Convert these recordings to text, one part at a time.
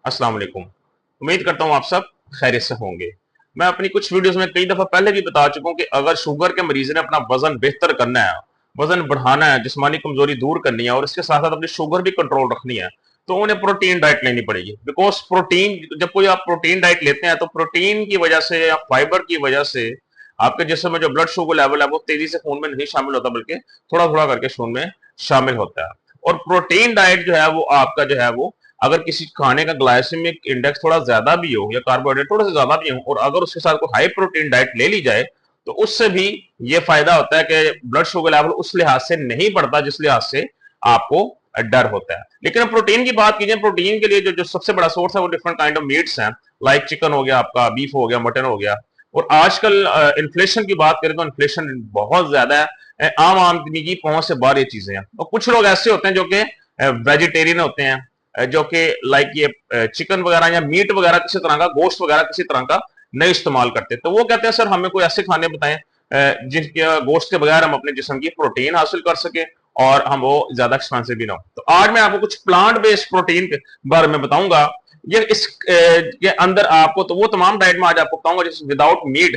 अस्सलाम वालेकुम। उम्मीद करता हूँ आप सब खैरियत से होंगे। मैं अपनी कुछ वीडियोस में कई दफा पहले भी बता चुका हूँ कि अगर शुगर के मरीज ने अपना वजन बेहतर करना है, वजन बढ़ाना है, जिस्मानी कमजोरी दूर करनी है और इसके साथ साथ अपनी शुगर भी कंट्रोल रखनी है, तो उन्हें प्रोटीन डाइट लेनी पड़ेगी। बिकॉज प्रोटीन, जब कोई आप प्रोटीन डाइट लेते हैं तो प्रोटीन की वजह से या फाइबर की वजह से आपके जिस्म में जो ब्लड शुगर लेवल है वो तेजी से खून में नहीं शामिल होता, बल्कि थोड़ा थोड़ा करके खून में शामिल होता है। और प्रोटीन डाइट जो है वो आपका जो है वो, अगर किसी खाने का ग्लाइसेमिक इंडेक्स थोड़ा ज्यादा भी हो या कार्बोहाइड्रेट थोड़ा सा ज्यादा भी हो और अगर उसके साथ कोई हाई प्रोटीन डाइट ले ली जाए, तो उससे भी ये फायदा होता है कि ब्लड शुगर लेवल उस लिहाज से नहीं बढ़ता जिस लिहाज से आपको डर होता है। लेकिन प्रोटीन की बात कीजिए, प्रोटीन के लिए जो सबसे बड़ा सोर्स है वो डिफरेंट काइंड ऑफ मीट्स हैं। लाइक चिकन हो गया, आपका बीफ हो गया, मटन हो गया। और आजकल इन्फ्लेशन की बात करें तो इन्फ्लेशन बहुत ज्यादा है, आम आदमी की पहुंच से बाहर ये चीजें हैं। और कुछ लोग ऐसे होते हैं जो कि वेजिटेरियन होते हैं, जो कि लाइक ये चिकन वगैरह या मीट वगैरह किसी तरह का, गोश्त वगैरह किसी तरह का नहीं इस्तेमाल करते। तो वो कहते हैं सर हमें कोई ऐसे खाने बताएं जिनके गोश्त के बगैर हम अपने जिस्म की प्रोटीन हासिल कर सके और हम वो ज्यादा एक्सपेंसिव भी ना हो। तो आज मैं आपको कुछ प्लांट बेस्ड प्रोटीन के बारे में बताऊंगा। ये इस के अंदर आपको तो वो तमाम डाइट में आज आपको बताऊंगा जिस विदाउट मीट,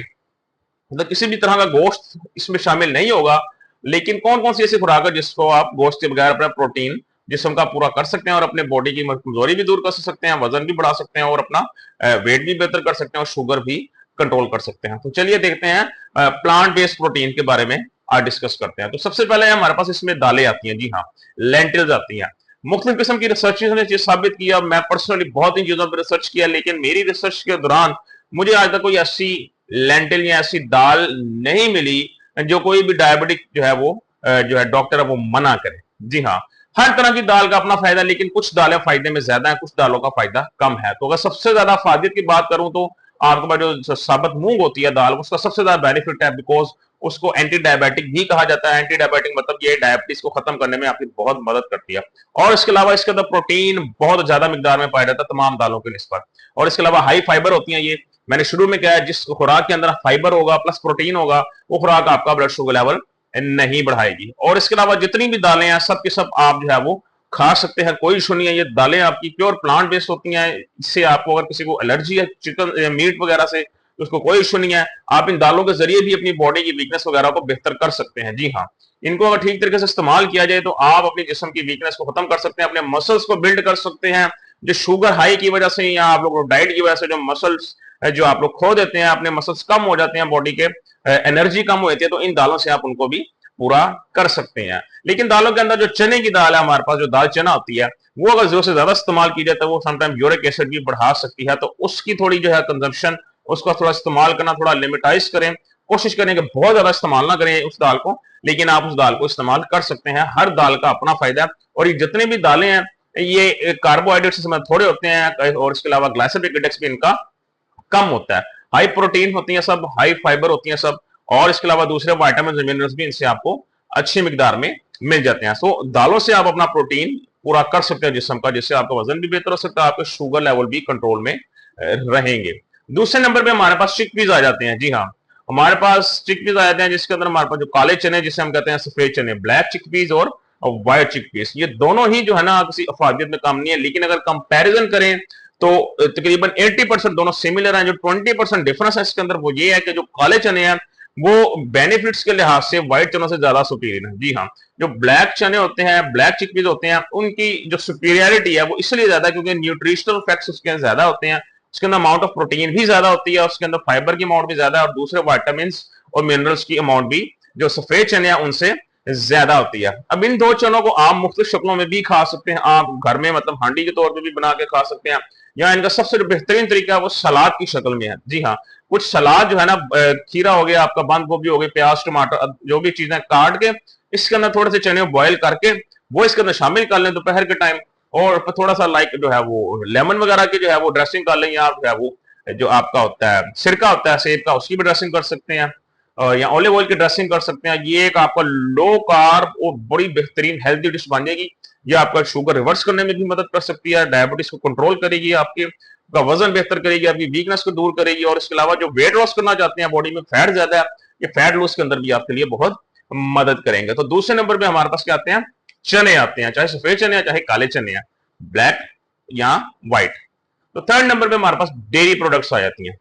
मतलब किसी भी तरह का गोश्त इसमें शामिल नहीं होगा। लेकिन कौन कौन सी ऐसी खुराक है जिसको आप गोश्त के बगैर अपना प्रोटीन जिस्म का पूरा कर सकते हैं और अपने बॉडी की कमजोरी भी दूर कर सकते हैं, वजन भी बढ़ा सकते हैं और अपना वेट भी बेहतर कर सकते हैं और शुगर भी कंट्रोल कर सकते हैं। तो चलिए देखते हैं प्लांट बेस्ड प्रोटीन के बारे में आज डिस्कस करते हैं। तो सबसे पहले हमारे पास इसमें दालें आती हैं। जी हाँ, लेंटिल्स आती हैं। मुख्तलिफ किस्म की रिसर्च ने चीज साबित किया। मैं पर्सनली बहुत इन चीजों पर रिसर्च किया, लेकिन मेरी रिसर्च के दौरान मुझे आज तक कोई ऐसी लेंटिल या ऐसी दाल नहीं मिली जो कोई भी डायबिटिक जो है वो जो है डॉक्टर है वो मना करे। जी हाँ, हर तरह की दाल का अपना फायदा, लेकिन कुछ दालें फायदे में ज्यादा है, कुछ दालों का फायदा कम है। तो अगर सबसे ज्यादा फायदे की बात करूं तो आपके पास जो साबुत मूंग होती है दाल, उसका सबसे ज्यादा बेनिफिट है। बिकॉज उसको एंटी डायबिटिक भी कहा जाता है। एंटी डायबिटिक मतलब ये डायबिटीज को खत्म करने में आपकी बहुत मदद करती है। और इसके अलावा इसके अंदर प्रोटीन बहुत ज्यादा मिकदार में पाया जाता है तमाम दालों के निस्बत। और इसके अलावा हाई फाइबर होती है। ये मैंने शुरू में कहा, जिस खुराक के अंदर फाइबर होगा प्लस प्रोटीन होगा वो खुराक आपका ब्लड शुगर लेवल नहीं बढ़ाएगी। और इसके अलावा जितनी भी दालें हैं सब के सब आप जो है वो खा सकते हैं, कोई इशू नहीं है। ये दालें आपकी प्योर प्लांट बेस्ड होती हैं। इससे आपको अगर किसी को एलर्जी है चिकन मीट वगैरह से तो उसको कोई इशू नहीं है। आप इन दालों के जरिए भी अपनी बॉडी की वीकनेस वगैरह को बेहतर कर सकते हैं। जी हाँ, इनको अगर ठीक तरीके से इस्तेमाल किया जाए तो आप अपने जिस्म की वीकनेस को खत्म कर सकते हैं, अपने मसल्स को बिल्ड कर सकते हैं। जो शुगर हाई की वजह से या आप लोग डाइट की वजह से जो मसल्स जो आप लोग खो देते हैं, अपने मसल्स कम हो जाते हैं, बॉडी के एनर्जी कम हो जाती है, तो इन दालों से आप उनको भी पूरा कर सकते हैं। लेकिन दालों के अंदर जो चने की दाल है हमारे पास, जो दाल चना होती है, वो अगर जरूरत से ज्यादा इस्तेमाल की जाए तो वो समटाइम यूरिक एसिड भी बढ़ा सकती है। तो उसकी थोड़ी जो है कंजम्पशन, उसका थोड़ा इस्तेमाल करना थोड़ा लिमिटाइज करें। कोशिश करें कि बहुत ज्यादा इस्तेमाल ना करें उस दाल को, लेकिन आप उस दाल को इस्तेमाल कर सकते हैं। हर दाल का अपना फायदा है। और ये जितनी भी दालें हैं ये कार्बोहाइड्रेट से थोड़े होते हैं और इसके अलावा ग्लाइसेमिक इंडेक्स भी इनका कम होता है। हाई प्रोटीन होती है सब, हाई फाइबर होती है सब, और इसके अलावा दूसरे वाइटामिन मिनरल्स भी इनसे आपको अच्छी मिकदार में मिल जाते हैं। तो दालों से आप अपना प्रोटीन पूरा कर सकते हैं जिस्म का, जिससे आपका वजन भी बेहतर हो सकता है, आपके शुगर लेवल भी कंट्रोल में रहेंगे। दूसरे नंबर पे हमारे पास चिकपीस आ जाते हैं। जी हाँ, हमारे पास चिकपीस आ जाते हैं जिसके अंदर हमारे पास जो काले चने जिसे हम कहते हैं सफेद चने, ब्लैक चिकपीस और व्हाइट चिकपीस, ये दोनों ही जो है ना किसी अफादियत में कम नहीं है। लेकिन अगर कंपैरिजन करें तो तकरीबन 80% दोनों सिमिलर हैं। जो 20% डिफरेंस है इसके अंदर वो ये है कि जो काले चने हैं वो बेनिफिट्स के लिहाज से व्हाइट चनों से ज्यादा सुपीरियर है। जी हाँ, जो ब्लैक चने होते हैं, ब्लैक चिकपीस होते हैं, उनकी जो सुपीरियरिटी है वो इसलिए ज्यादा क्योंकि न्यूट्रिशनल फैक्ट्स उसके ज्यादा होते हैं। उसके अंदर अमाउंट ऑफ प्रोटीन भी ज्यादा होती है, उसके अंदर फाइबर की अमाउंट भी ज्यादा है और दूसरे वाइटामिन और मिनरल्स की अमाउंट भी जो सफेद चने हैं उनसे ज्यादा होती है। अब इन दो चनों को आप मुख्तलिफ शक्लों में भी खा सकते हैं। आप घर में मतलब हांडी के तौर पर भी बना के खा सकते हैं, या इनका सबसे बेहतरीन तरीका है वो सलाद की शक्ल में है। जी हाँ, कुछ सलाद जो है ना, खीरा हो गया आपका, बंद गोभी हो गई, प्याज टमाटर जो भी चीजें काट के इसके अंदर थोड़े से चने बॉयल करके वो इसके अंदर शामिल कर लें दोपहर के टाइम, और थोड़ा सा लाइक जो है वो लेमन वगैरह की जो है वो ड्रेसिंग कर लें, या जो है वो जो आपका होता है सिरका होता है सेब का, उसकी भी ड्रेसिंग कर सकते हैं, या ऑलिव ऑयल की ड्रेसिंग कर सकते हैं। ये एक आपका लो कार्ब और बड़ी बेहतरीन हेल्दी डिश बन जाएगी। ये आपका शुगर रिवर्स करने में भी मदद कर सकती है, डायबिटीज को कंट्रोल करेगी, आपके का वजन बेहतर करेगी, आपकी वीकनेस को दूर करेगी। और इसके अलावा जो वेट लॉस करना चाहते हैं, बॉडी में फैट ज्यादा है, ये फैट लॉस के अंदर भी आपके लिए बहुत मदद करेंगे। तो दूसरे नंबर पे हमारे पास क्या आते हैं, चने आते हैं, चाहे सफेद चने हैं चाहे काले चने हैं, ब्लैक या व्हाइट। तो थर्ड नंबर पे हमारे पास डेयरी प्रोडक्ट्स आ जाती हैं।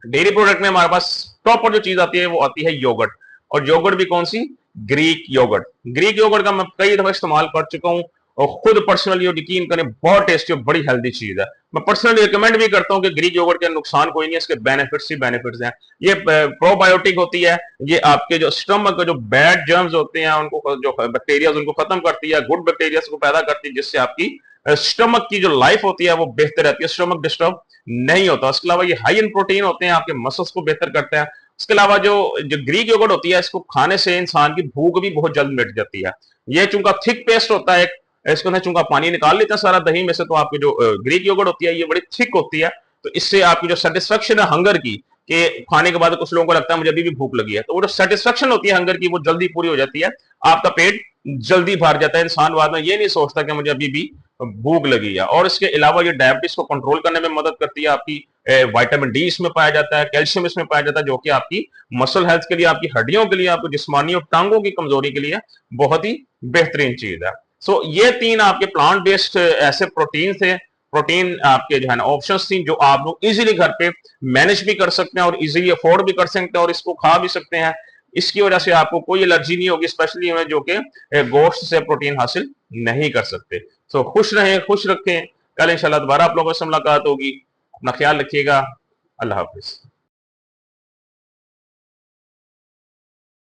डेयरी प्रोडक्ट में हमारे पास टॉप पर जो चीज आती है वो आती है योगर्ट। और योगर्ट भी कौन सी? Greek yogurt. ग्रीक योगर्ट का मैं कई दफा इस्तेमाल कर चुका हूं और खुद पर्सनली यकीन करें बहुत टेस्टी और बड़ी हेल्दी चीज है। मैं पर्सनली रिकमेंड भी करता हूं कि ग्रीक योगर्ट के नुकसान कोई नहीं है, इसके बेनिफिट्स ही बेनिफिट्स हैं। ये प्रोबायोटिक होती है, ये आपके जो स्टमक के जो बैड जर्म्स होते हैं उनको, जो बैक्टीरिया उनको खत्म करती है, गुड बैक्टीरिया को पैदा करती है, जिससे आपकी स्टमक की जो लाइफ होती है वो बेहतर रहती है, स्टमक डिस्टर्ब नहीं होता। उसके अलावा ये हाई इन प्रोटीन होते हैं, आपके मसल्स को बेहतर करते हैं। उसके अलावा जो जो ग्रीक योगर्ट होती है, इसको खाने से इंसान की भूख भी बहुत जल्द मिट जाती है। ये चूंकि थिक पेस्ट होता है, इसको ना चूंकि पानी निकाल लेते हैं सारा दही में से, तो आपकी जो ग्रीक योगर्ट होती है ये बड़ी थिक होती है। तो इससे आपकी जो सेटिस्फेक्शन है हंगर की, कि खाने के बाद कुछ लोगों को लगता है मुझे अभी भी भूख लगी है, तो वो जो सेटिस्फेक्शन होती है हंगर की वो जल्दी पूरी हो जाती है, आपका पेट जल्दी भर जाता है। इंसान बाद में ये नहीं सोचता कि मुझे अभी भी भूख लगी है। और इसके अलावा ये डायबिटीज को कंट्रोल करने में मदद करती है। आपकी विटामिन डी इसमें पाया जाता है, कैल्शियम इसमें पाया जाता है, जो कि आपकी मसल हेल्थ के लिए, आपकी हड्डियों के लिए, आपकी जिस्मानी और टांगों की कमजोरी के लिए बहुत ही बेहतरीन चीज है। सो ये तीन आपके प्लांट बेस्ड ऐसे प्रोटीन थे, प्रोटीन आपके जो है ना ऑप्शंस थी, जो आप लोग इजीली घर पे मैनेज भी कर सकते हैं और इजीली अफोर्ड भी कर सकते हैं और इसको खा भी सकते हैं। इसकी वजह से आपको कोई एलर्जी नहीं होगी, स्पेशली हमें जो कि गोश्त से प्रोटीन हासिल नहीं कर सकते। सो खुश रहें, खुश रखें। कल इंशाल्लाह दोबारा आप लोगों से मुलाकात होगी। अपना ख्याल रखिएगा। अल्लाह हाफिज।